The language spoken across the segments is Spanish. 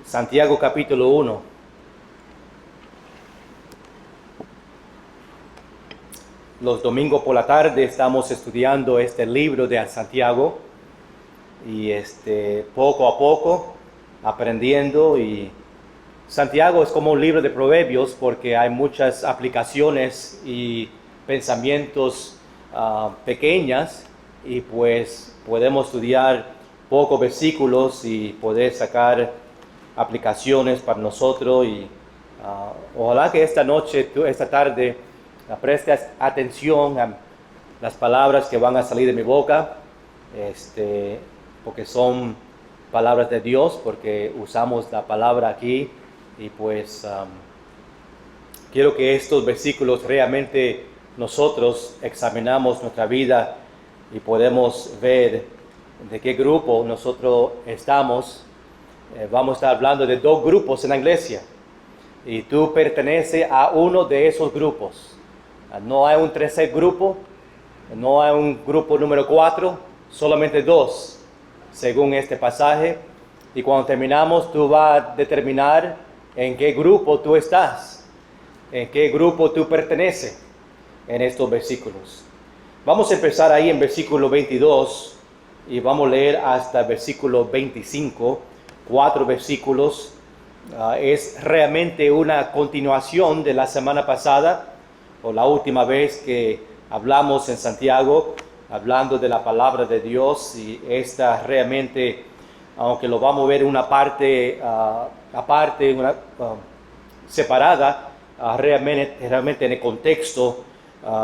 Santiago capítulo 1. Los domingos por la tarde estamos estudiando este libro de Santiago y poco a poco aprendiendo. Y Santiago es como un libro de proverbios porque hay muchas aplicaciones y pensamientos pequeñas, y pues podemos estudiar pocos versículos y poder sacar aplicaciones para nosotros. Y ojalá que esta tarde prestes atención a las palabras que van a salir de mi boca, porque son palabras de Dios, porque usamos la palabra aquí. Y pues quiero que estos versículos realmente nosotros examinamos nuestra vida y podemos ver de qué grupo nosotros estamos. Vamos a estar hablando de dos grupos en la iglesia, y tú perteneces a uno de esos grupos. No hay un tercer grupo, no hay un grupo número 4, solamente dos, según este pasaje. Y cuando terminamos, tú vas a determinar en qué grupo tú estás, en qué grupo tú perteneces en estos versículos. Vamos a empezar ahí en versículo 22 y vamos a leer hasta el versículo 25, 4 versículos. Es realmente una continuación de la semana pasada, o la última vez que hablamos en Santiago, hablando de la palabra de Dios. Y esta realmente, aunque lo vamos a ver una parte aparte, separada, realmente en el contexto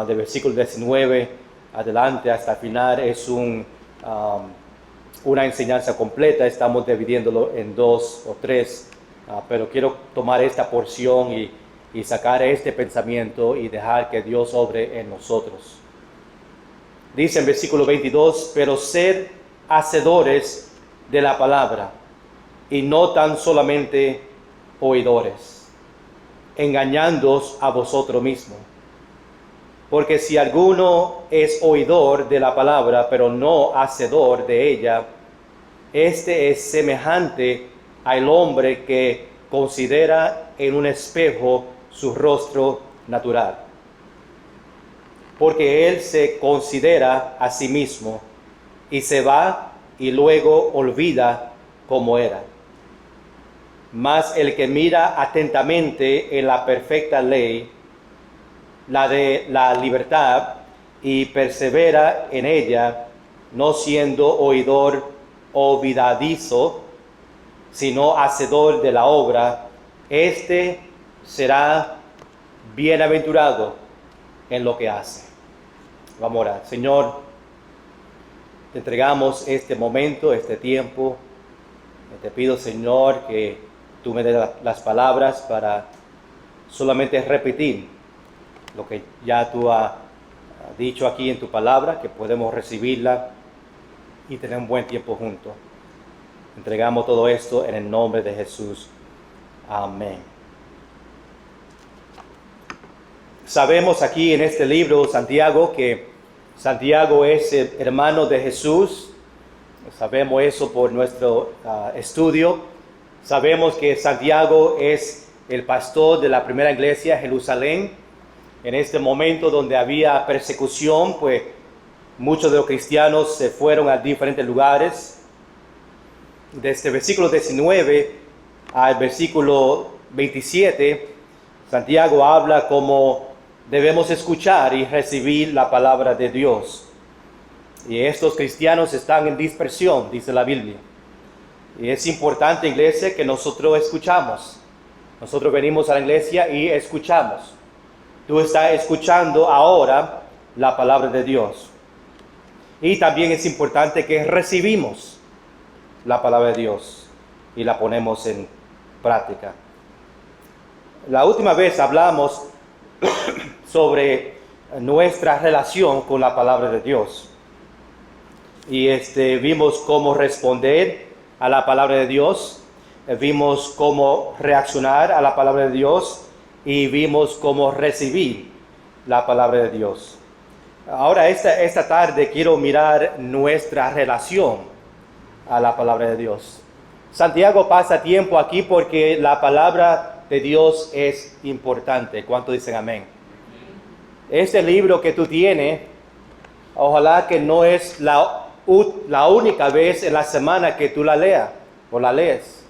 del versículo 19 adelante hasta el final es una enseñanza completa. Estamos dividiéndolo en 2 o 3, pero quiero tomar esta porción y sacar este pensamiento y dejar que Dios obre en nosotros. Dice en versículo 22, pero sed hacedores de la palabra y no tan solamente oidores, engañándoos a vosotros mismos. Porque si alguno es oidor de la palabra, pero no hacedor de ella, este es semejante al hombre que considera en un espejo su rostro natural. Porque él se considera a sí mismo y se va y luego olvida cómo era. Mas el que mira atentamente en la perfecta ley, la de la libertad, y persevera en ella, no siendo oidor olvidadizo, sino hacedor de la obra, este será bienaventurado en lo que hace. Vamos a orar. Señor, te entregamos este momento, este tiempo. Te pido, Señor, que tú me des las palabras para solamente repetir lo que ya tú has dicho aquí en tu palabra, que podemos recibirla y tener un buen tiempo juntos. Entregamos todo esto en el nombre de Jesús. Amén. Sabemos aquí en este libro, Santiago, que Santiago es el hermano de Jesús. Sabemos eso por nuestro estudio. Sabemos que Santiago es el pastor de la primera iglesia en Jerusalén. En este momento donde había persecución, pues muchos de los cristianos se fueron a diferentes lugares. Desde el versículo 19 al versículo 27, Santiago habla cómo debemos escuchar y recibir la palabra de Dios. Y estos cristianos están en dispersión, dice la Biblia. Y es importante, iglesia, que nosotros escuchamos. Nosotros venimos a la iglesia y escuchamos. Tú estás escuchando ahora la palabra de Dios. Y también es importante que recibimos la palabra de Dios y la ponemos en práctica. La última vez hablamos sobre nuestra relación con la palabra de Dios. Y vimos cómo responder a la palabra de Dios. Vimos cómo reaccionar a la palabra de Dios. Y vimos cómo recibir la palabra de Dios. Ahora, esta tarde quiero mirar nuestra relación a la palabra de Dios. Santiago pasa tiempo aquí porque la palabra de Dios es importante. ¿Cuántos dicen amén? Este libro que tú tienes, ojalá que no es la única vez en la semana que tú la leas o la lees.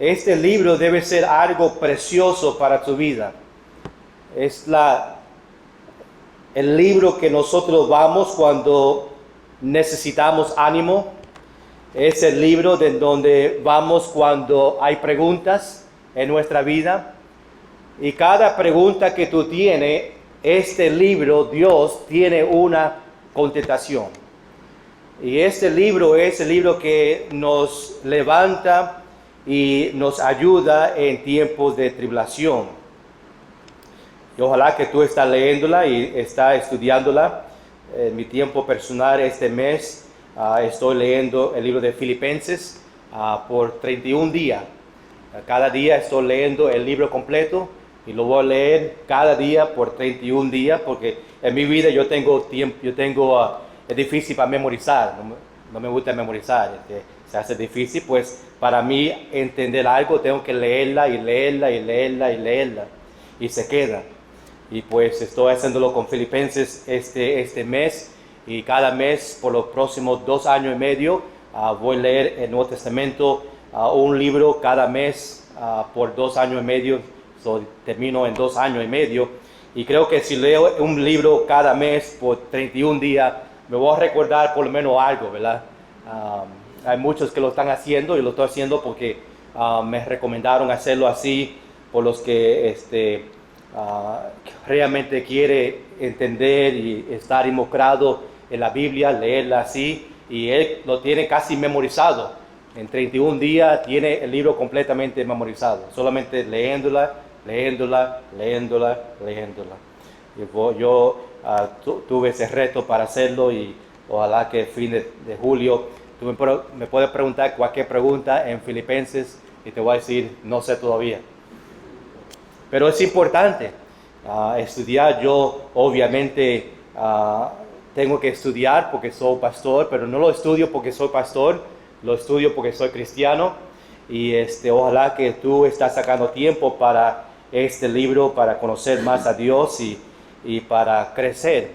Este libro debe ser algo precioso para tu vida. Es el libro que nosotros vamos cuando necesitamos ánimo. Es el libro de donde vamos cuando hay preguntas en nuestra vida. Y cada pregunta que tú tienes, este libro, Dios tiene una contestación. Y este libro es el libro que nos levanta y nos ayuda en tiempos de tribulación. Y ojalá que tú estás leyéndola y estás estudiándola. En mi tiempo personal este mes estoy leyendo el libro de Filipenses por 31 días. Cada día estoy leyendo el libro completo y lo voy a leer cada día por 31 días porque en mi vida yo tengo tiempo, es difícil para memorizar, no me gusta memorizar, se hace difícil, pues para mí entender algo tengo que leerla y leerla y leerla y leerla y se queda. Y pues estoy haciéndolo con Filipenses este mes y cada mes por los próximos 2 años y medio voy a leer el Nuevo Testamento, un libro cada mes por 2 años y medio, termino en 2 años y medio. Y creo que si leo un libro cada mes por 31 días, me voy a recordar por lo menos algo, ¿verdad? Hay muchos que lo están haciendo y lo estoy haciendo porque me recomendaron hacerlo así por los que realmente quiere entender y estar involucrado en la Biblia, leerla así, y él lo tiene casi memorizado. En 31 días tiene el libro completamente memorizado, solamente leyéndola. Y yo tuve ese reto para hacerlo y ojalá que el fin de julio tú me puedes preguntar cualquier pregunta en Filipenses y te voy a decir, no sé todavía. Pero es importante estudiar. Yo obviamente tengo que estudiar porque soy pastor, pero no lo estudio porque soy pastor, lo estudio porque soy cristiano. Y ojalá que tú estás sacando tiempo para este libro, para conocer más a Dios y para crecer.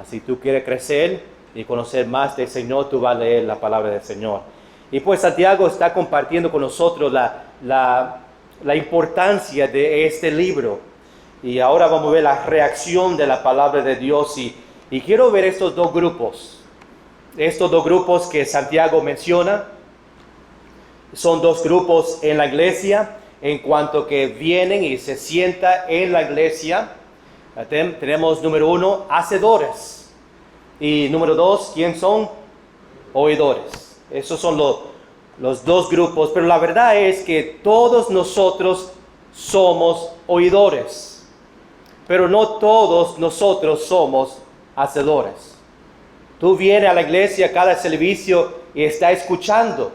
Si tú quieres crecer y conocer más del Señor, tú vas a leer la palabra del Señor. Y pues Santiago está compartiendo con nosotros la importancia de este libro. Y ahora vamos a ver la reacción de la palabra de Dios. Y quiero ver estos dos grupos. Estos dos grupos que Santiago menciona. Son dos grupos en la iglesia en cuanto que vienen y se sientan en la iglesia. Tenemos número 1, hacedores. Y número 2, ¿quién son? Oidores. Esos son los dos grupos. Pero la verdad es que todos nosotros somos oidores. Pero no todos nosotros somos hacedores. Tú vienes a la iglesia cada servicio y estás escuchando.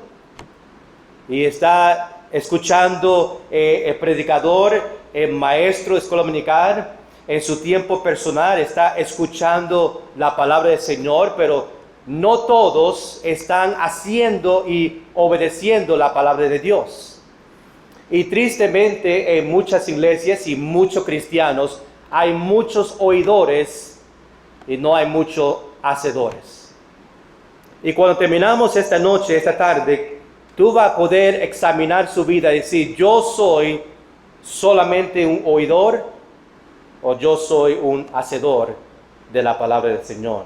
Y está escuchando el predicador, el maestro de escuela dominical, en su tiempo personal está escuchando la palabra del Señor, pero no todos están haciendo y obedeciendo la palabra de Dios. Y tristemente en muchas iglesias y muchos cristianos hay muchos oidores y no hay muchos hacedores. Y cuando terminamos esta noche, esta tarde, tú vas a poder examinar su vida y decir, yo soy solamente un oidor o yo soy un hacedor de la palabra del Señor.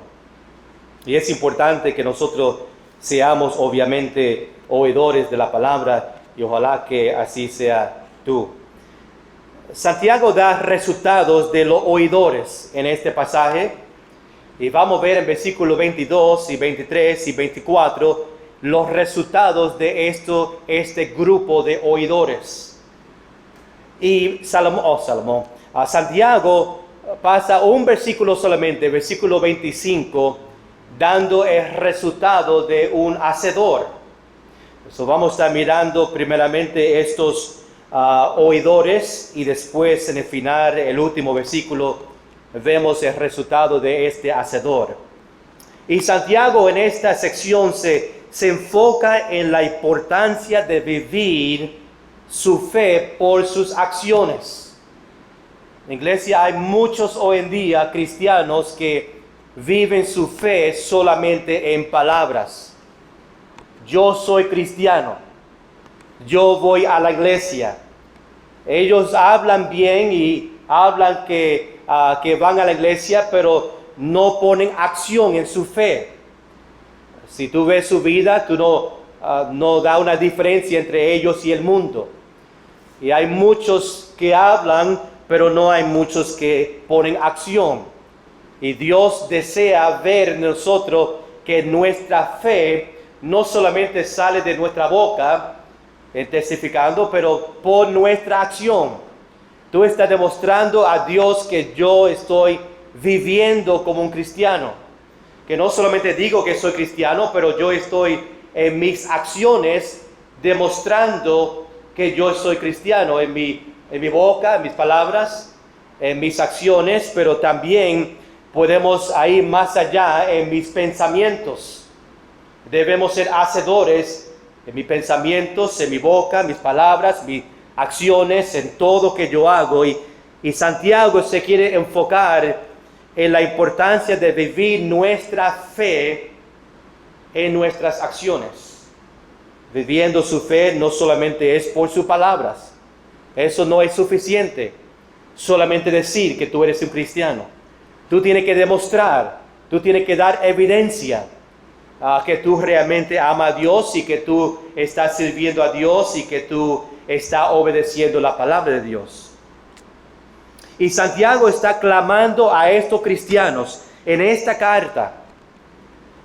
Y es importante que nosotros seamos obviamente oidores de la palabra y ojalá que así sea tú. Santiago da resultados de los oidores en este pasaje y vamos a ver en versículos 22 y 23 y 24 los resultados de este grupo de oidores. Y Santiago pasa un versículo solamente, versículo 25, dando el resultado de un hacedor. Eso vamos a estar mirando primeramente estos oidores y después en el final, el último versículo, vemos el resultado de este hacedor. Y Santiago en esta sección se se enfoca en la importancia de vivir su fe por sus acciones. En la iglesia hay muchos hoy en día cristianos que viven su fe solamente en palabras. Yo soy cristiano. Yo voy a la iglesia. Ellos hablan bien y hablan que van a la iglesia, pero no ponen acción en su fe. Si tú ves su vida, tú no da una diferencia entre ellos y el mundo. Y hay muchos que hablan, pero no hay muchos que ponen acción. Y Dios desea ver en nosotros que nuestra fe no solamente sale de nuestra boca, testificando, pero por nuestra acción. Tú estás demostrando a Dios que yo estoy viviendo como un cristiano. Que no solamente digo que soy cristiano, pero yo estoy en mis acciones demostrando que yo soy cristiano, en mi boca, en mis palabras, en mis acciones, pero también podemos ir más allá en mis pensamientos. Debemos ser hacedores en mis pensamientos, en mi boca, mis palabras, mis acciones, en todo que yo hago. Y Santiago se quiere enfocar en la importancia de vivir nuestra fe en nuestras acciones. Viviendo su fe no solamente es por sus palabras. Eso no es suficiente. Solamente decir que tú eres un cristiano. Tú tienes que demostrar, tú tienes que dar evidencia que tú realmente amas a Dios y que tú estás sirviendo a Dios y que tú estás obedeciendo la palabra de Dios. Y Santiago está clamando a estos cristianos en esta carta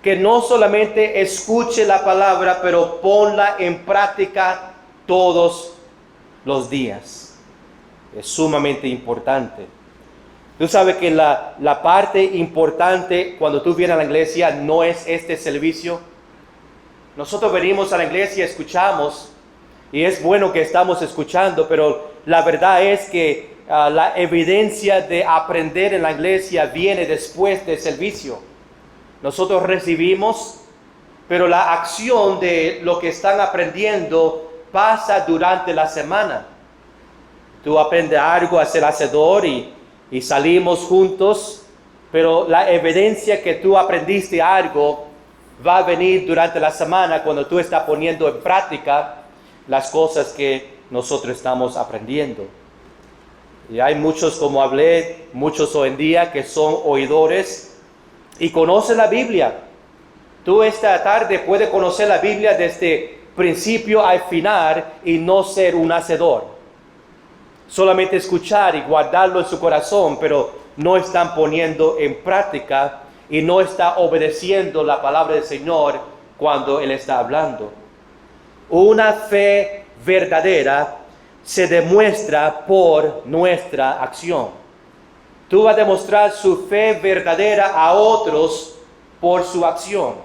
que no solamente escuche la palabra, pero ponla en práctica todos los días. Es sumamente importante. Tú sabes que la parte importante cuando tú vienes a la iglesia no es este servicio. Nosotros venimos a la iglesia, escuchamos, y es bueno que estamos escuchando, pero la verdad es que la evidencia de aprender en la iglesia viene después del servicio. Nosotros recibimos, pero la acción de lo que están aprendiendo pasa durante la semana. Tú aprendes algo a ser hacedor y salimos juntos, pero la evidencia que tú aprendiste algo va a venir durante la semana cuando tú estás poniendo en práctica las cosas que nosotros estamos aprendiendo. Y hay muchos, como hablé, muchos hoy en día que son oidores y conocen la Biblia. Tú esta tarde puedes conocer la Biblia desde principio al final y no ser un hacedor. Solamente escuchar y guardarlo en su corazón, pero no están poniendo en práctica y no está obedeciendo la palabra del Señor cuando Él está hablando. Una fe verdadera se demuestra por nuestra acción. Tú vas a demostrar su fe verdadera a otros por su acción.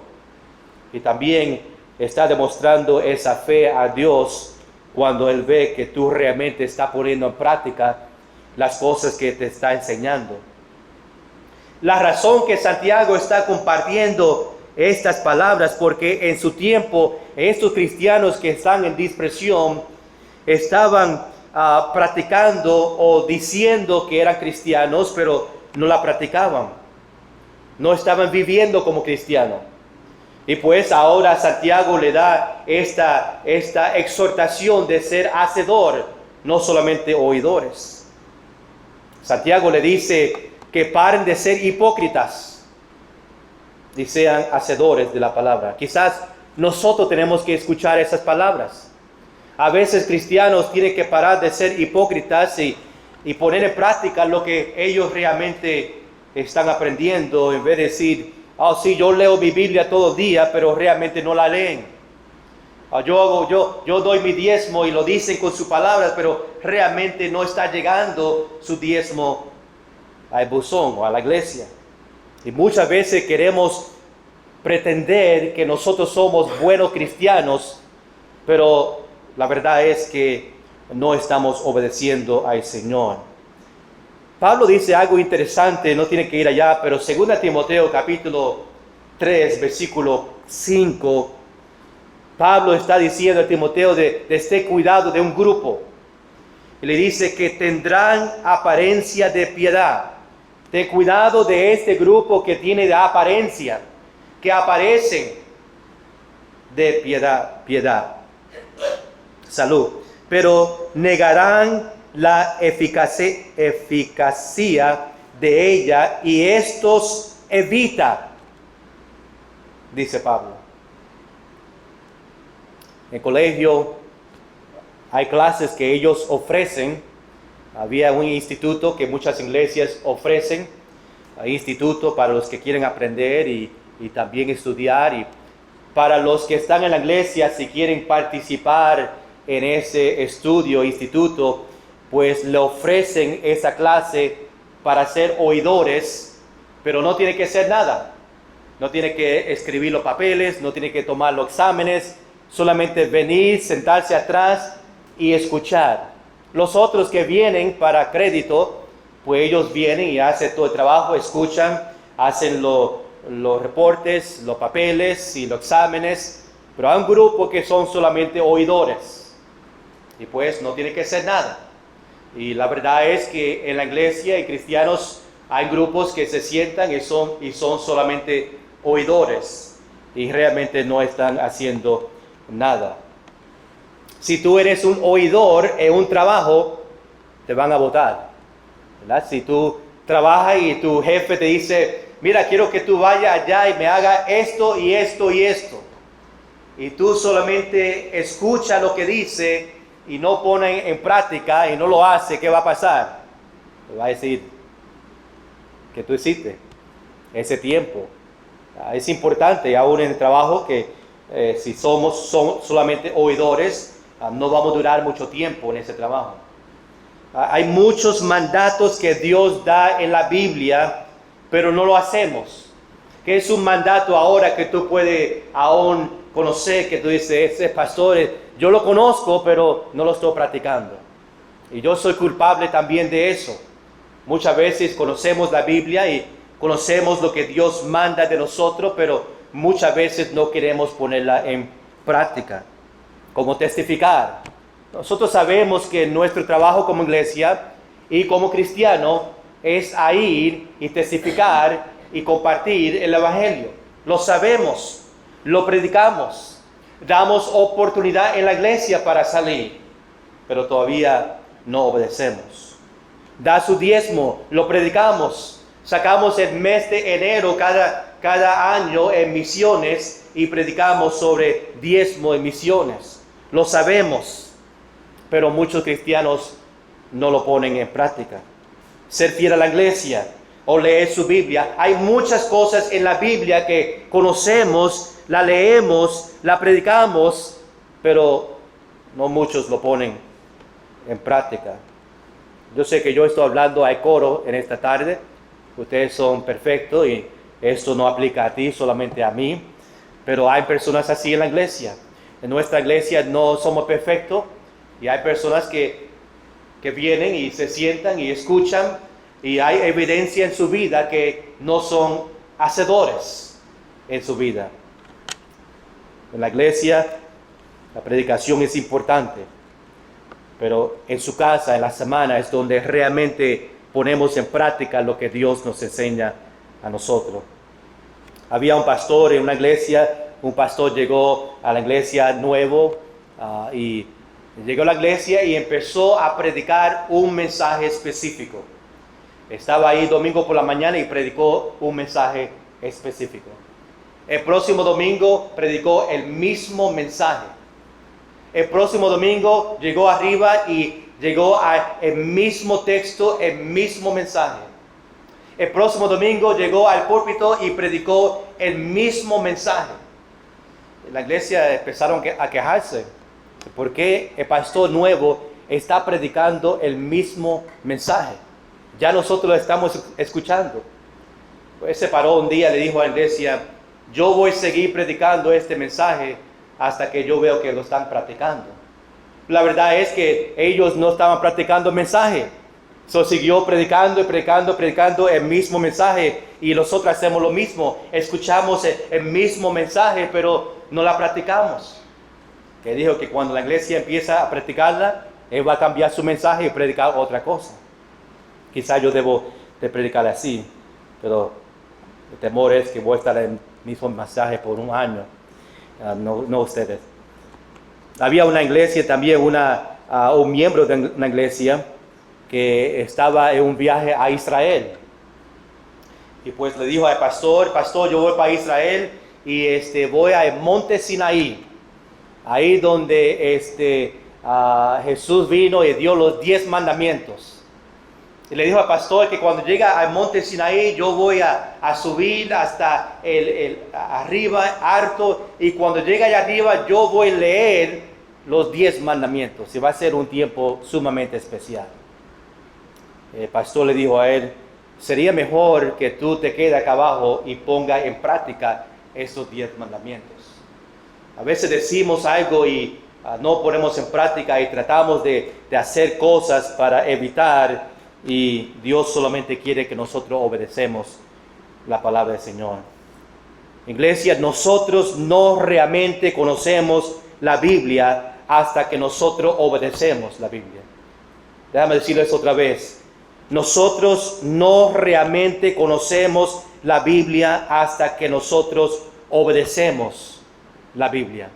Y también está demostrando esa fe a Dios cuando Él ve que tú realmente estás poniendo en práctica las cosas que te está enseñando. La razón que Santiago está compartiendo estas palabras, porque en su tiempo estos cristianos que están en dispersión estaban practicando o diciendo que eran cristianos, pero no la practicaban. No estaban viviendo como cristianos. Y pues ahora Santiago le da esta exhortación de ser hacedor, no solamente oidores. Santiago le dice que paren de ser hipócritas y sean hacedores de la palabra. Quizás nosotros tenemos que escuchar esas palabras. A veces cristianos tienen que parar de ser hipócritas y poner en práctica lo que ellos realmente están aprendiendo, en vez de decir, sí, yo leo mi Biblia todo el día, pero realmente no la leen. Yo doy mi diezmo y lo dicen con sus palabras, pero realmente no está llegando su diezmo al buzón o a la iglesia. Y muchas veces queremos pretender que nosotros somos buenos cristianos, pero la verdad es que no estamos obedeciendo al Señor. Pablo dice algo interesante, no tiene que ir allá, pero 2 Timoteo capítulo 3, versículo 5, Pablo está diciendo a Timoteo de este cuidado de un grupo. Y le dice que tendrán apariencia de piedad. Ten cuidado de este grupo que tiene de apariencia, que aparecen de piedad. Salud. Pero negarán la eficacia de ella y estos evita, dice Pablo. En el colegio hay clases que ellos ofrecen. Había un instituto que muchas iglesias ofrecen, instituto para los que quieren aprender y también estudiar. Y para los que están en la iglesia, si quieren participar en ese estudio, instituto, pues le ofrecen esa clase para ser oidores, pero no tiene que ser nada. No tiene que escribir los papeles, no tiene que tomar los exámenes, solamente venir, sentarse atrás y escuchar. Los otros que vienen para crédito, pues ellos vienen y hacen todo el trabajo, escuchan, hacen los reportes, los papeles y los exámenes, pero hay un grupo que son solamente oidores y pues no tiene que ser nada. Y la verdad es que en la iglesia y cristianos hay grupos que se sientan y son solamente oidores y realmente no están haciendo nada. Si tú eres un oidor en un trabajo, te van a votar, ¿verdad? Si tú trabajas y tu jefe te dice, mira, quiero que tú vayas allá y me haga esto y esto y esto, y tú solamente escuchas lo que dice y no pones en práctica y no lo hace, ¿qué va a pasar? Te va a decir que tú hiciste ese tiempo. Es importante aún en el trabajo que si somos solamente oidores, no vamos a durar mucho tiempo en ese trabajo. Hay muchos mandatos que Dios da en la Biblia, pero no lo hacemos. ¿Qué es un mandato ahora que tú puedes aún conocer? Que tú dices, ese pastor, yo lo conozco, pero no lo estoy practicando. Y yo soy culpable también de eso. Muchas veces conocemos la Biblia y conocemos lo que Dios manda de nosotros, pero muchas veces no queremos ponerla en práctica. Como testificar. Nosotros sabemos que nuestro trabajo como iglesia y como cristiano es a ir y testificar y compartir el evangelio. Lo sabemos, lo predicamos, damos oportunidad en la iglesia para salir, pero todavía no obedecemos. Da su diezmo, lo predicamos, sacamos el mes de enero cada año en misiones y predicamos sobre diezmo en misiones. Lo sabemos, pero muchos cristianos no lo ponen en práctica. Ser fiel a la iglesia o leer su Biblia. Hay muchas cosas en la Biblia que conocemos, la leemos, la predicamos, pero no muchos lo ponen en práctica. Yo sé que yo estoy hablando a coro en esta tarde. Ustedes son perfectos y esto no aplica a ti, solamente a mí. Pero hay personas así en la iglesia. En nuestra iglesia no somos perfectos y hay personas que vienen y se sientan y escuchan y hay evidencia en su vida que no son hacedores en su vida. En la iglesia la predicación es importante, pero en su casa, en la semana, es donde realmente ponemos en práctica lo que Dios nos enseña a nosotros. Había un pastor en una iglesia. Un pastor llegó a la iglesia nuevo y llegó a la iglesia y empezó a predicar un mensaje específico. Estaba ahí domingo por la mañana y predicó un mensaje específico. El próximo domingo predicó el mismo mensaje. El próximo domingo llegó arriba y llegó al mismo texto, el mismo mensaje. El próximo domingo llegó al púlpito y predicó el mismo mensaje. La iglesia empezaron a quejarse porque el pastor nuevo está predicando el mismo mensaje. Ya nosotros lo estamos escuchando. Pues se paró un día y le dijo a la iglesia, yo voy a seguir predicando este mensaje hasta que yo veo que lo están practicando. La verdad es que ellos no estaban practicando el mensaje. Siguió predicando y predicando el mismo mensaje y nosotros hacemos lo mismo. Escuchamos el mismo mensaje, pero no la practicamos. que dijo que cuando la iglesia empieza a predicarla, él va a cambiar su mensaje y predicar otra cosa. Quizás yo debo de predicar así, pero el temor es que voy a estar en el mismo mensaje por un año, no ustedes. Había una iglesia también, un miembro de una iglesia que estaba en un viaje a Israel. Y pues le dijo al pastor, yo voy para Israel y voy al monte Sinaí, ahí donde Jesús vino y dio los 10 mandamientos. Y le dijo al pastor que cuando llega al monte Sinaí, yo voy a subir hasta arriba, alto, y cuando llegue allá arriba, yo voy a leer los 10 mandamientos. Y va a ser un tiempo sumamente especial. El pastor le dijo a él, sería mejor que tú te quedes acá abajo y pongas en práctica esos 10 mandamientos. A veces decimos algo y no ponemos en práctica y tratamos de hacer cosas para evitar, y Dios solamente quiere que nosotros obedecemos la palabra del Señor. Iglesia, nosotros no realmente conocemos la Biblia hasta que nosotros obedecemos la Biblia. Déjame decirlo eso otra vez. Nosotros no realmente conocemos la Biblia hasta que nosotros obedecemos la Biblia.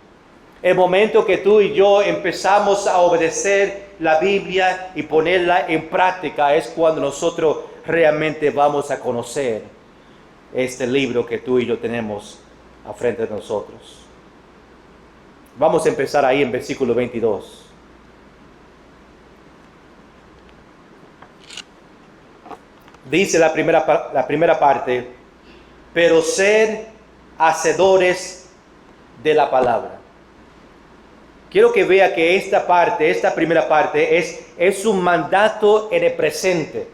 El momento que tú y yo empezamos a obedecer la Biblia y ponerla en práctica es cuando nosotros realmente vamos a conocer este libro que tú y yo tenemos a frente de nosotros. Vamos a empezar ahí en versículo 22. Dice la primera parte, pero ser hacedores de la palabra. Quiero que vea que esta primera parte es un mandato en el presente.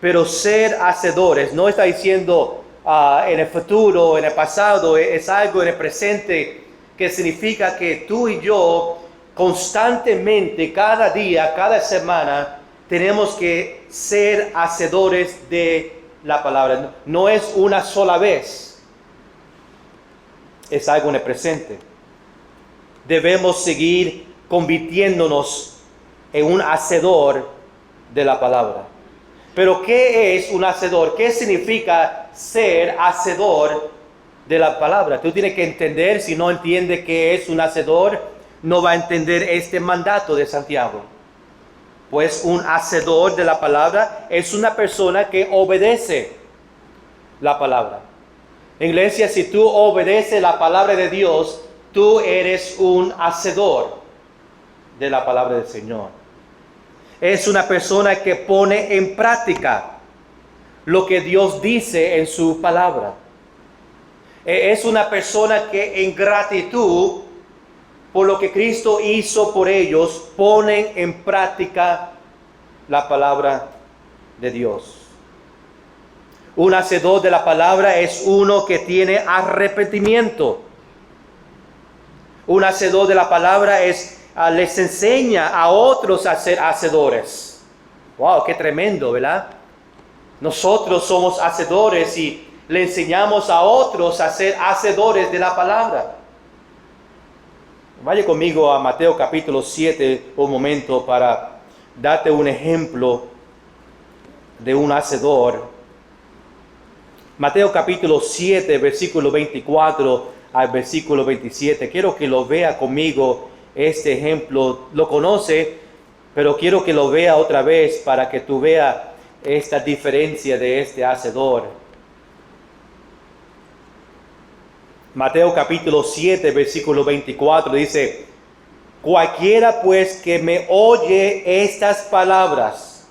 Pero ser hacedores, no está diciendo en el futuro, en el pasado, es algo en el presente, que significa que tú y yo constantemente, cada día, cada semana, tenemos que ser hacedores de la palabra. No es una sola vez, es algo en el presente. Debemos seguir convirtiéndonos en un hacedor de la palabra. Pero ¿qué es un hacedor? ¿Qué significa ser hacedor de la palabra? Tú tienes que entender. Si no entiende qué es un hacedor, no va a entender este mandato de Santiago. Pues un hacedor de la palabra es una persona que obedece la palabra. Iglesia, si tú obedeces la palabra de Dios, tú eres un hacedor de la palabra del Señor. Es una persona que pone en práctica lo que Dios dice en su palabra. Es una persona que en gratitud por lo que Cristo hizo por ellos, ponen en práctica la palabra de Dios. Un hacedor de la palabra es uno que tiene arrepentimiento. Un hacedor de la palabra les enseña a otros a ser hacedores. ¡Wow! ¡Qué tremendo!, ¿verdad? Nosotros somos hacedores y le enseñamos a otros a ser hacedores de la palabra. Vaya conmigo a Mateo capítulo 7 un momento para darte un ejemplo de un hacedor. Mateo capítulo 7, versículo 24 al versículo 27. Quiero que lo vea conmigo este ejemplo. Lo conoce, pero quiero que lo vea otra vez para que tú veas esta diferencia de este hacedor. Mateo capítulo 7, versículo 24 dice: cualquiera pues que me oye estas palabras.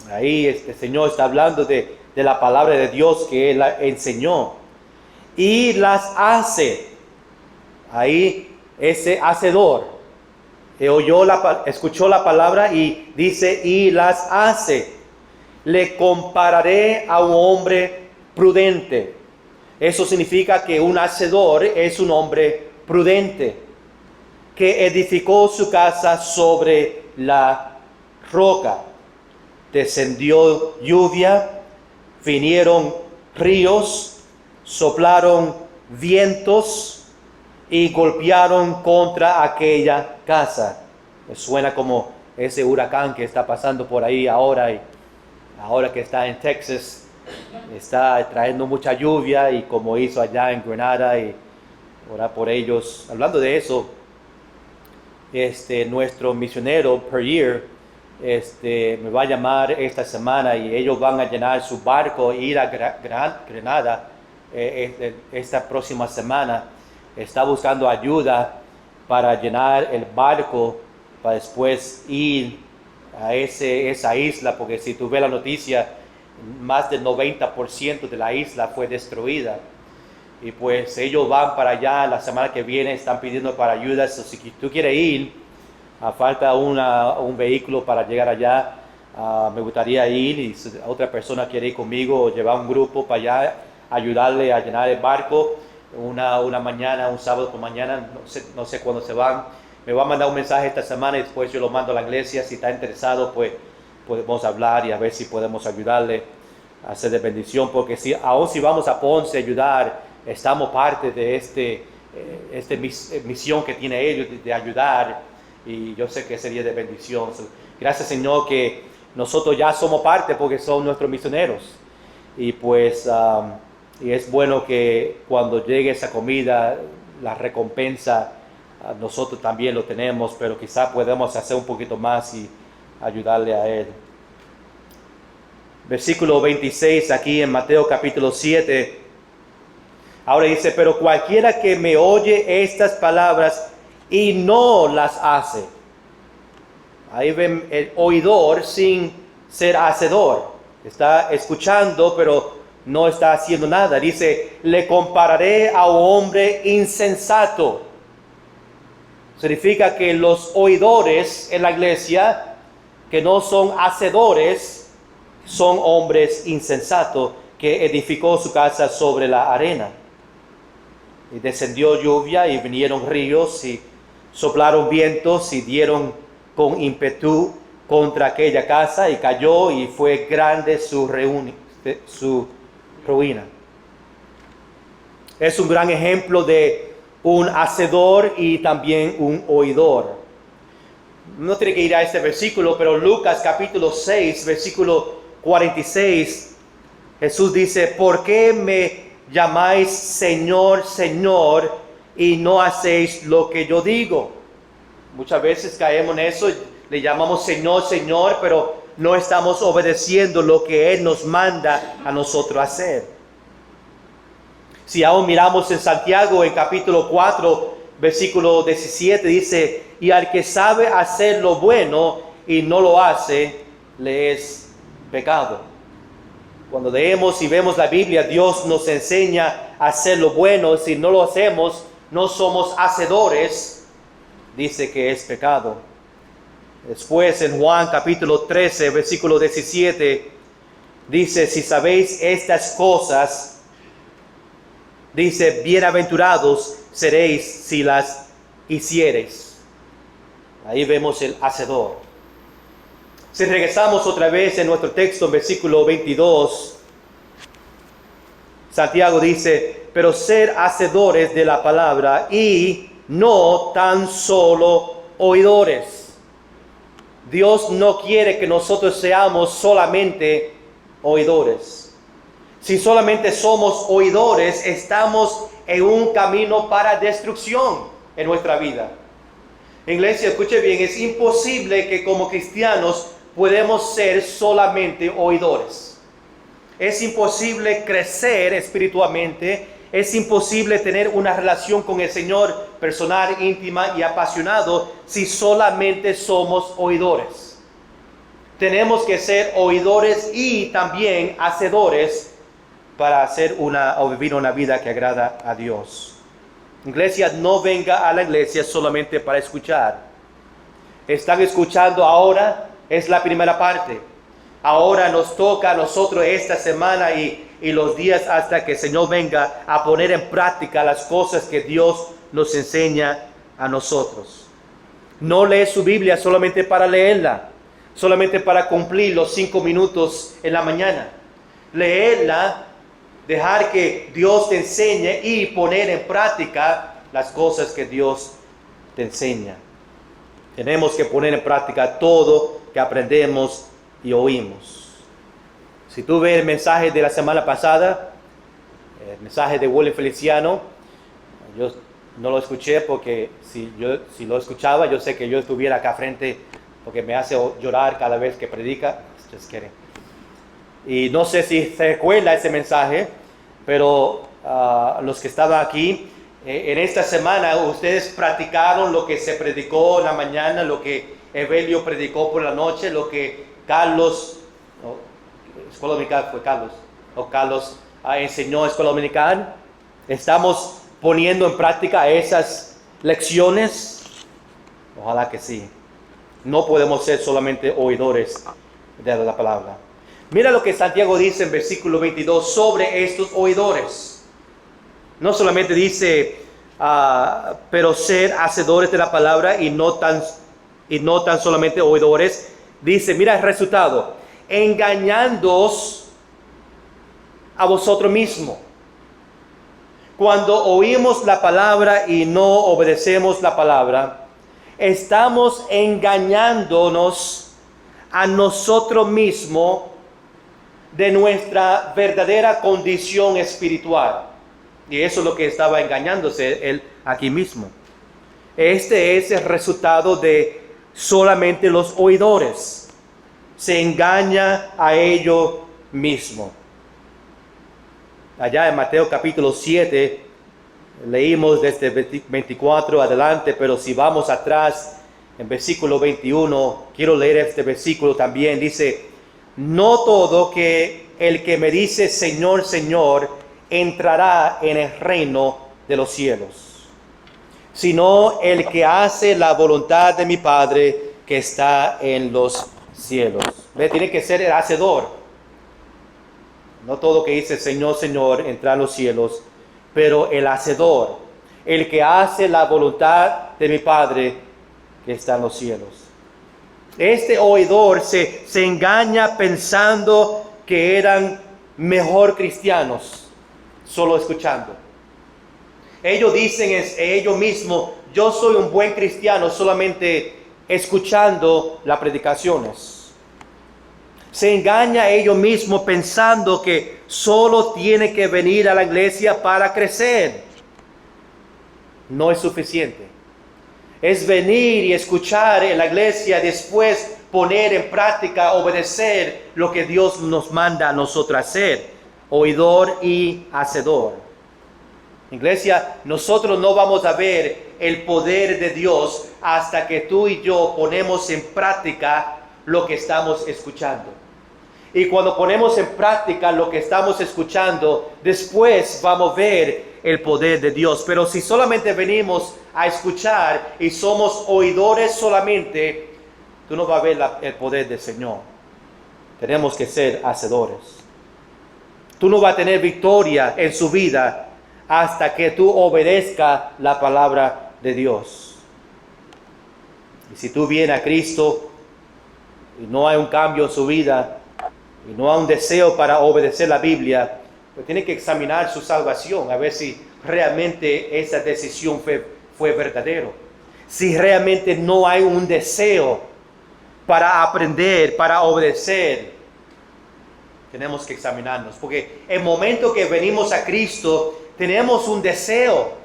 Ahí este Señor está hablando de la palabra de Dios que Él enseñó. Y las hace. Ahí ese hacedor escuchó la palabra y dice, y las hace. Le compararé a un hombre prudente. Eso significa que un hacedor es un hombre prudente, que edificó su casa sobre la roca. Descendió lluvia, vinieron ríos, soplaron vientos y golpearon contra aquella casa. Me suena como ese huracán que está pasando por ahí ahora, y ahora que está en Texas, está trayendo mucha lluvia, y como hizo allá en Grenada, y orar por ellos. Hablando de eso, nuestro misionero per year me va a llamar esta semana, y ellos van a llenar su barco e ir a Grenada esta próxima semana. Está buscando ayuda para llenar el barco para después ir a esa isla, porque si tú ves la noticia, más del 90% de la isla fue destruida. Y pues ellos van para allá la semana que viene, están pidiendo para ayuda. Si tú quieres ir, falta un vehículo para llegar allá. Me gustaría ir, y si otra persona quiere ir conmigo, o llevar un grupo para allá, ayudarle a llenar el barco. Una mañana, un sábado por mañana, no sé cuándo se van. Me va a mandar un mensaje esta semana, y después yo lo mando a la iglesia. Si está interesado, pues podemos hablar y a ver si podemos ayudarle a hacer de bendición, porque aún si vamos a Ponce a ayudar, estamos parte de esta misión que tiene ellos de ayudar, y yo sé que sería de bendición. Gracias, Señor, que nosotros ya somos parte, porque son nuestros misioneros, y pues y es bueno que cuando llegue esa comida, la recompensa, nosotros también lo tenemos, pero quizá podemos hacer un poquito más y ayudarle a él. Versículo 26 aquí en Mateo capítulo 7. Ahora dice: pero cualquiera que me oye estas palabras y no las hace. Ahí ven el oidor sin ser hacedor. Está escuchando, pero no está haciendo nada. Dice: le compararé a un hombre insensato. Significa que los oidores en la iglesia, que no son hacedores, son hombres insensatos, que edificó su casa sobre la arena. Y descendió lluvia, y vinieron ríos, y soplaron vientos, y dieron con ímpetu contra aquella casa, y cayó, y fue grande su ruina. Es un gran ejemplo de un hacedor y también un oidor. No tiene que ir a este versículo, pero Lucas capítulo 6, versículo 46, Jesús dice: ¿por qué me llamáis Señor, Señor, y no hacéis lo que yo digo? Muchas veces caemos en eso, le llamamos Señor, Señor, pero no estamos obedeciendo lo que Él nos manda a nosotros hacer. Si aún miramos en Santiago, en capítulo 4, versículo 17, dice: y al que sabe hacer lo bueno y no lo hace, le es pecado. Cuando leemos y vemos la Biblia, Dios nos enseña a hacer lo bueno. Si no lo hacemos, no somos hacedores, dice que es pecado. Después en Juan capítulo 13, versículo 17, dice: si sabéis estas cosas, dice, bienaventurados seréis si las hiciereis. Ahí vemos el hacedor. Si regresamos otra vez en nuestro texto, en versículo 22, Santiago dice: pero ser hacedores de la palabra y no tan solo oidores. Dios no quiere que nosotros seamos solamente oidores. Si solamente somos oidores, estamos en un camino para destrucción en nuestra vida. Iglesia, escuche bien, es imposible que como cristianos podemos ser solamente oidores. Es imposible crecer espiritualmente, es imposible tener una relación con el Señor personal, íntima y apasionado si solamente somos oidores. Tenemos que ser oidores y también hacedores para vivir una vida que agrada a Dios. Iglesia, no venga a la iglesia solamente para escuchar. Están escuchando ahora, es la primera parte. Ahora nos toca a nosotros esta semana y los días hasta que el Señor venga a poner en práctica las cosas que Dios nos enseña a nosotros. No lee su Biblia solamente para leerla, solamente para cumplir los 5 minutos en la mañana. Leerla, dejar que Dios te enseñe y poner en práctica las cosas que Dios te enseña. Tenemos que poner en práctica todo que aprendemos y oímos. Si tú ves el mensaje de la semana pasada, el mensaje de William Feliciano, yo no lo escuché porque si lo escuchaba, yo sé que yo estuviera acá frente porque me hace llorar cada vez que predica. Just kidding. Y no sé si se recuerda ese mensaje, pero los que estaban aquí, en esta semana ustedes practicaron lo que se predicó en la mañana, lo que Evelio predicó por la noche, lo que Carlos, Escuela Dominical fue Carlos, o Carlos enseñó en Escuela Dominical. Estamos poniendo en práctica esas lecciones. Ojalá que sí. No podemos ser solamente oidores de la palabra. Mira lo que Santiago dice en versículo 22 sobre estos oidores. No solamente dice, pero ser hacedores de la palabra y no tan solamente oidores. Dice, mira el resultado, engañándoos a vosotros mismos. Cuando oímos la palabra y no obedecemos la palabra, estamos engañándonos a nosotros mismos de nuestra verdadera condición espiritual. Y eso es lo que estaba engañándose él aquí mismo. Este es el resultado de solamente los oidores. Se engaña a ellos mismos. Allá en Mateo capítulo 7, leímos desde 24 adelante, pero si vamos atrás, en versículo 21, quiero leer este versículo también. Dice, no todo el que me dice Señor, Señor, entrará en el reino de los cielos, sino el que hace la voluntad de mi Padre que está en los cielos. ¿Ve? Tiene que ser el hacedor. No todo que dice Señor, Señor, entra en los cielos, pero el hacedor, el que hace la voluntad de mi Padre que está en los cielos. Este oidor se engaña pensando que eran mejor cristianos, solo escuchando. Ellos dicen ellos mismos, yo soy un buen cristiano solamente escuchando las predicaciones. Se engaña a ellos mismos pensando que solo tiene que venir a la iglesia para crecer. No es suficiente. Es venir y escuchar en la iglesia, después poner en práctica, obedecer lo que Dios nos manda a nosotros hacer. Oidor y hacedor. Iglesia, nosotros no vamos a ver el poder de Dios hasta que tú y yo ponemos en práctica lo que estamos escuchando. Y cuando ponemos en práctica lo que estamos escuchando, después vamos a ver el poder de Dios. Pero si solamente venimos a escuchar y somos oidores solamente, tú no vas a ver el poder del Señor. Tenemos que ser hacedores. Tú no vas a tener victoria en su vida hasta que tú obedezcas la palabra de Dios. Y si tú vienes a Cristo y no hay un cambio en su vida, y no hay un deseo para obedecer la Biblia, pues tiene que examinar su salvación, a ver si realmente esa decisión fue verdadero. Si realmente no hay un deseo para aprender, para obedecer, tenemos que examinarnos. Porque el momento que venimos a Cristo, tenemos un deseo.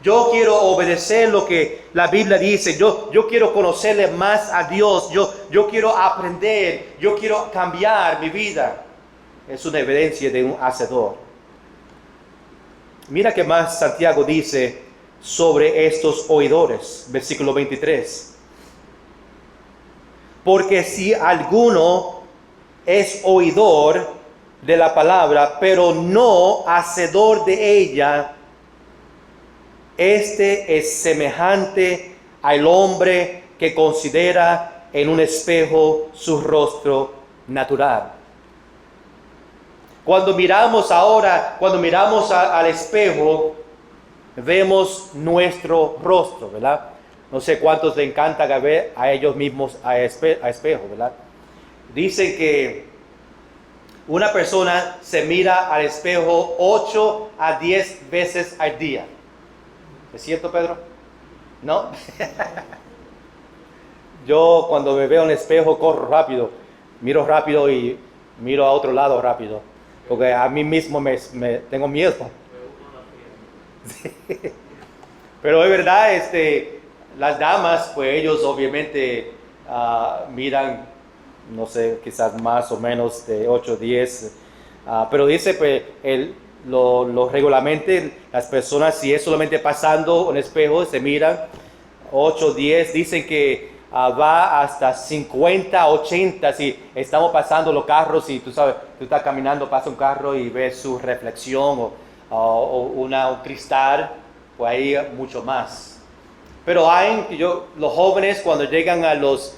Yo quiero obedecer lo que la Biblia dice. Yo quiero conocerle más a Dios. Yo quiero aprender. Yo quiero cambiar mi vida. Es una evidencia de un hacedor. Mira qué más Santiago dice sobre estos oidores. Versículo 23. Porque si alguno es oidor de la palabra, pero no hacedor de ella, este es semejante al hombre que considera en un espejo su rostro natural. Cuando miramos al espejo, vemos nuestro rostro, ¿verdad? No sé cuántos le encanta ver a ellos mismos a espejo, ¿verdad? Dicen que una persona se mira al espejo 8 a 10 veces al día. ¿Es cierto, Pedro? ¿No? Yo cuando me veo en el espejo corro rápido y miro a otro lado rápido, porque a mí mismo me tengo miedo. Sí. Pero es verdad, las damas, pues ellos obviamente miran, no sé, quizás más o menos de 8 o 10, pero dice, pues, lo regularmente las personas, si es solamente pasando un espejo, se miran 8 o 10, dicen que va hasta 50, 80, si estamos pasando los carros y tú sabes, tú estás caminando, pasa un carro y ves su reflexión o un cristal, pues ahí mucho más. Pero los jóvenes cuando llegan a los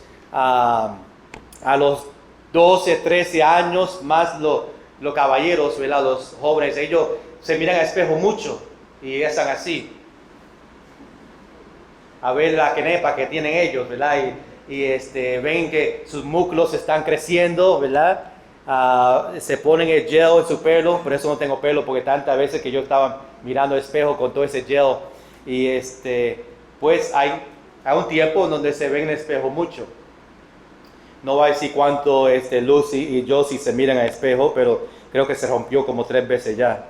12, 13 años, más los caballeros, ¿verdad? Los jóvenes, ellos se miran al espejo mucho y están así, a ver la quenepa que tienen ellos, ¿verdad? Y ven que sus músculos están creciendo, ¿verdad? Se ponen el gel en su pelo, por eso no tengo pelo, porque tantas veces que yo estaba mirando el espejo con todo ese gel, y pues hay un tiempo en donde se ven en el espejo mucho. No voy a decir cuánto Lucy y Josie se miran al espejo, pero creo que se rompió como 3 veces ya.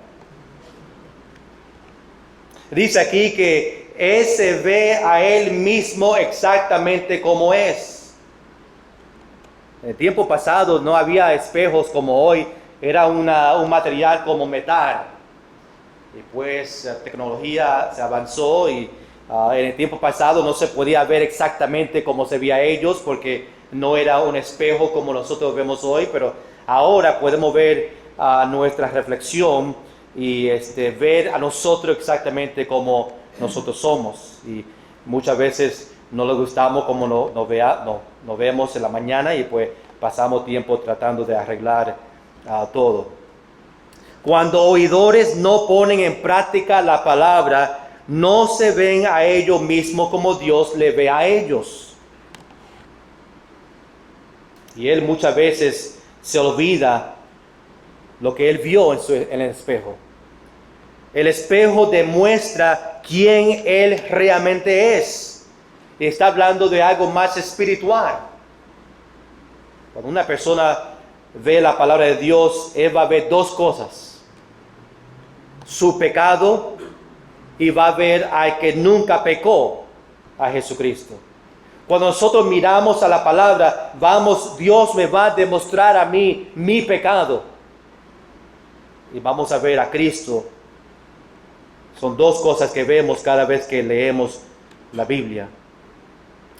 Dice aquí que él se ve a él mismo exactamente como es. En el tiempo pasado no había espejos como hoy, era un material como metal. Y pues la tecnología se avanzó y en el tiempo pasado no se podía ver exactamente cómo se veía ellos porque no era un espejo como nosotros vemos hoy, pero ahora podemos ver nuestra reflexión y ver a nosotros exactamente como nosotros somos. Y muchas veces no le gustamos como nos vemos en la mañana y pues pasamos tiempo tratando de arreglar todo. Cuando oidores no ponen en práctica la palabra, no se ven a ellos mismos como Dios le ve a ellos. Y él muchas veces se olvida lo que él vio en el espejo. El espejo demuestra quién él realmente es. Y está hablando de algo más espiritual. Cuando una persona ve la palabra de Dios, él va a ver 2 cosas. Su pecado y va a ver al que nunca pecó, a Jesucristo. Cuando nosotros miramos a la palabra, Dios me va a demostrar a mí mi pecado. Y vamos a ver a Cristo. Son 2 cosas que vemos cada vez que leemos la Biblia.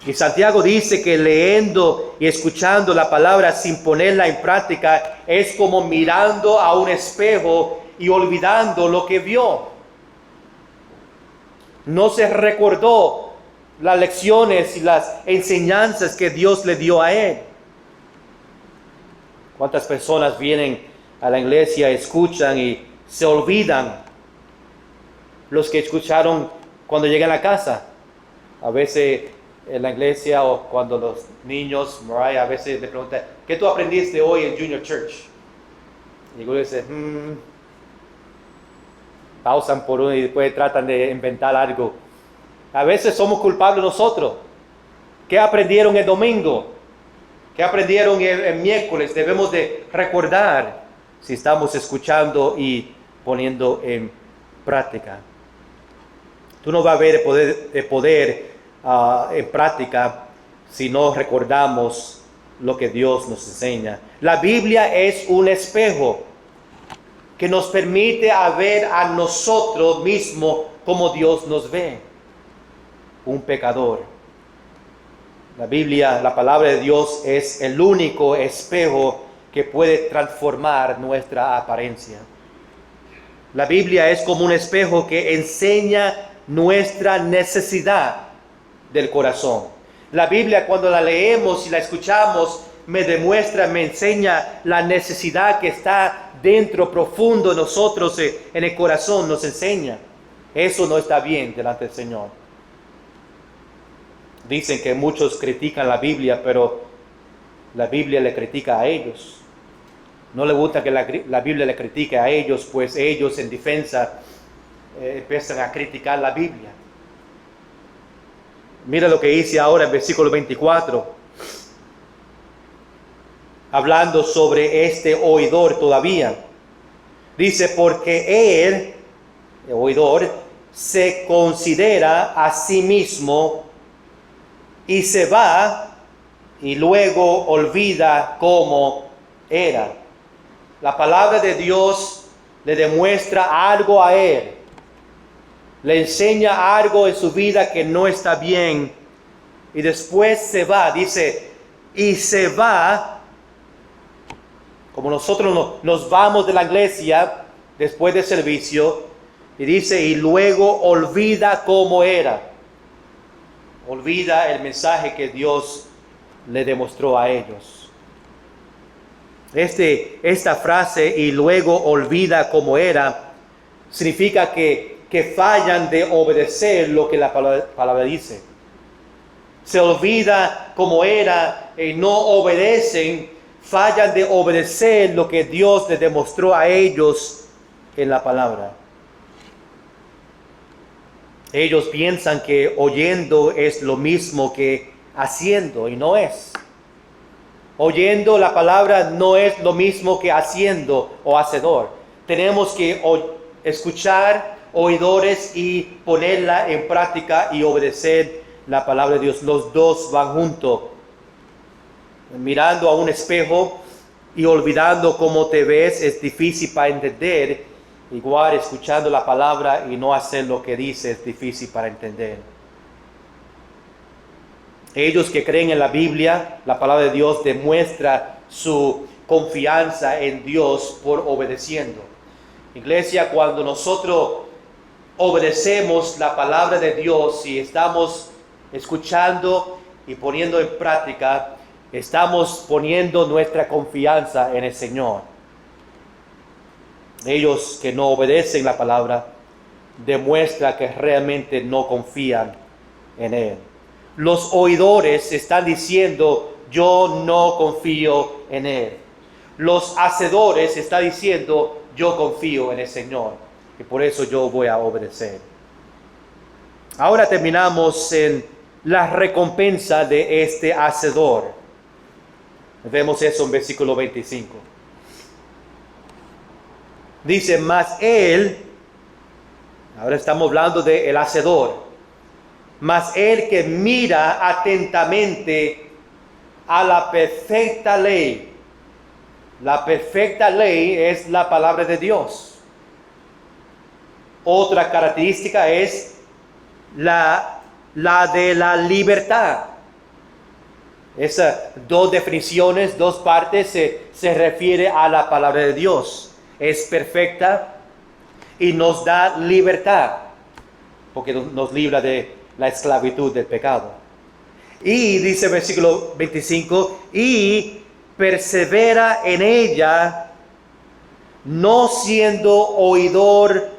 Y Santiago dice que leyendo y escuchando la palabra sin ponerla en práctica es como mirando a un espejo y olvidando lo que vio. No se recordó las lecciones y las enseñanzas que Dios le dio a él. ¿Cuántas personas vienen a la iglesia, escuchan y se olvidan los que escucharon cuando llegan a casa? A veces en la iglesia o cuando los niños, Mariah, a veces le preguntan, ¿qué tú aprendiste hoy en Junior Church? Y uno dice, pausan por uno y después tratan de inventar algo. A veces somos culpables nosotros. ¿Qué aprendieron el domingo? ¿Qué aprendieron el miércoles? Debemos de recordar si estamos escuchando y poniendo en práctica. Tú no vas a ver el poder en práctica si no recordamos lo que Dios nos enseña. La Biblia es un espejo que nos permite ver a nosotros mismos como Dios nos ve, un pecador. La Biblia, la palabra de Dios, es el único espejo que puede transformar nuestra apariencia. La Biblia es como un espejo que enseña nuestra necesidad del corazón. La Biblia, cuando la leemos y la escuchamos, me enseña la necesidad que está dentro, profundo de nosotros, en el corazón, nos enseña. Eso no está bien delante del Señor. Dicen que muchos critican la Biblia, pero la Biblia le critica a ellos. No le gusta que la Biblia le critique a ellos, pues ellos en defensa empiezan a criticar la Biblia. Mira lo que dice ahora en versículo 24, hablando sobre este oidor todavía. Dice, porque él, el oidor, se considera a sí mismo y se va y luego olvida cómo era. La palabra de Dios le demuestra algo a él, le enseña algo en su vida que no está bien y después se va, dice, y se va, como nosotros nos vamos de la iglesia después del servicio, y dice, y luego olvida cómo era, olvida el mensaje que Dios le demostró a ellos. Esta frase, y luego olvida cómo era, significa que fallan de obedecer lo que la palabra dice. Se olvida cómo era y no obedecen, fallan de obedecer lo que Dios les demostró a ellos en la palabra. Ellos piensan que oyendo es lo mismo que haciendo, y no es. Oyendo la palabra no es lo mismo que haciendo o hacedor. Tenemos que escuchar oidores y ponerla en práctica y obedecer la palabra de Dios. Los dos van juntos. Mirando a un espejo y olvidando cómo te ves es difícil para entender. Igual escuchando la palabra y no hacer lo que dice es difícil para entender. Ellos que creen en la Biblia, la palabra de Dios demuestra su confianza en Dios por obedeciendo. Iglesia, cuando nosotros obedecemos la palabra de Dios y estamos escuchando y poniendo en práctica, estamos poniendo nuestra confianza en el Señor. Ellos que no obedecen la palabra demuestra que realmente no confían en Él. Los oidores están diciendo, yo no confío en Él. Los hacedores están diciendo, yo confío en el Señor y por eso yo voy a obedecer. Ahora terminamos en la recompensa de este hacedor. Vemos eso en versículo 25. Dice, mas él, ahora estamos hablando del hacedor, mas él que mira atentamente a la perfecta ley. La perfecta ley es la palabra de Dios. Otra característica es la de la libertad. Esas dos definiciones, dos partes se refiere a la palabra de Dios. Es perfecta y nos da libertad, porque nos libra de la esclavitud del pecado. Y dice el versículo 25, y persevera en ella, no siendo oidor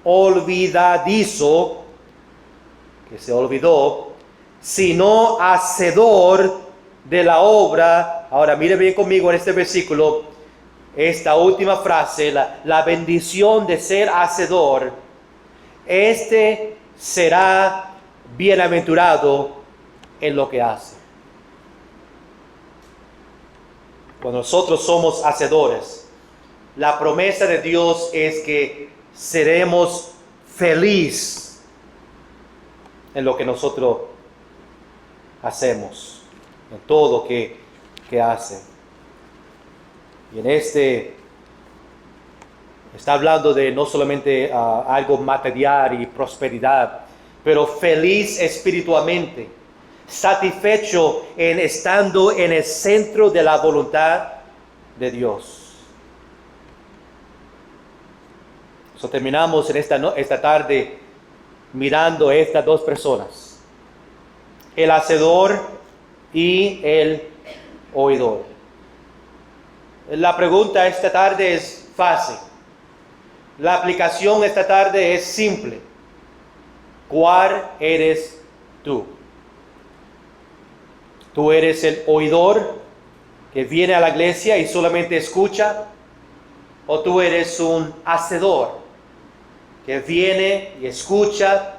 olvidadizo, que se olvidó, sino hacedor de la obra. Ahora mire bien conmigo en este versículo, esta última frase, la bendición de ser hacedor. Este será bienaventurado en lo que hace. Cuando nosotros somos hacedores, la promesa de Dios es que seremos felices en lo que nosotros hacemos, en todo que hace. Y en está hablando de no solamente algo material y prosperidad, pero feliz espiritualmente, satisfecho en estando en el centro de la voluntad de Dios. So, terminamos en esta tarde mirando a estas dos personas, el hacedor y el oidor. La pregunta esta tarde es fácil. La aplicación esta tarde es simple. ¿Cuál eres tú? ¿Tú eres el oidor que viene a la iglesia y solamente escucha? ¿O tú eres un hacedor que viene y escucha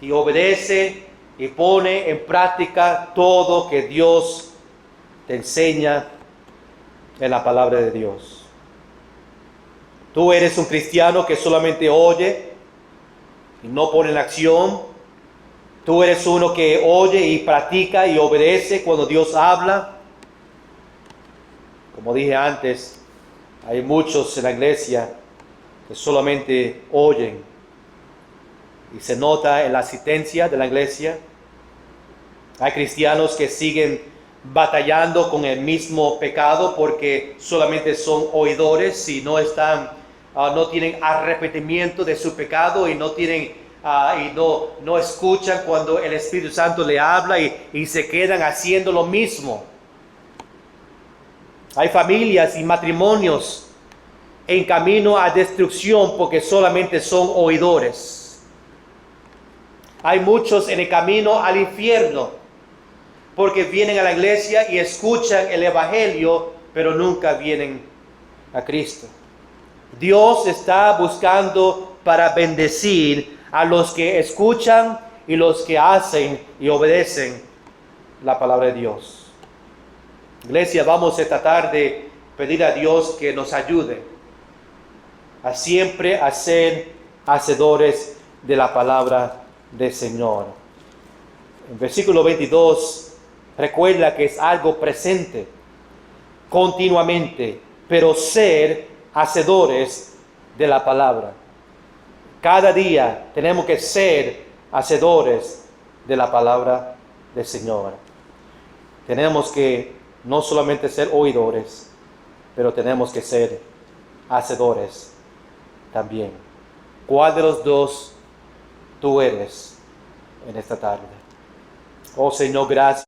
y obedece y pone en práctica todo que Dios te enseña en la palabra de Dios. Tú eres un cristiano que solamente oye y no pone en acción. Tú eres uno que oye y practica y obedece cuando Dios habla. Como dije antes, hay muchos en la iglesia que solamente oyen y se nota en la asistencia de la iglesia. Hay cristianos que siguen batallando con el mismo pecado porque solamente son oidores y no están, no tienen arrepentimiento de su pecado y no tienen no escuchan cuando el Espíritu Santo le habla y se quedan haciendo lo mismo. Hay familias y matrimonios en camino a destrucción porque solamente son oidores. Hay muchos en el camino al infierno porque vienen a la iglesia y escuchan el Evangelio, pero nunca vienen a Cristo. Dios está buscando para bendecir a los que escuchan y los que hacen y obedecen la palabra de Dios. Iglesia, vamos a tratar de pedir a Dios que nos ayude a siempre a ser hacedores de la palabra del Señor. En versículo 22, recuerda que es algo presente, continuamente, pero ser hacedores de la palabra. Cada día tenemos que ser hacedores de la palabra del Señor. Tenemos que no solamente ser oidores, pero tenemos que ser hacedores también. ¿Cuál de los dos tú eres en esta tarde? Oh Señor, gracias.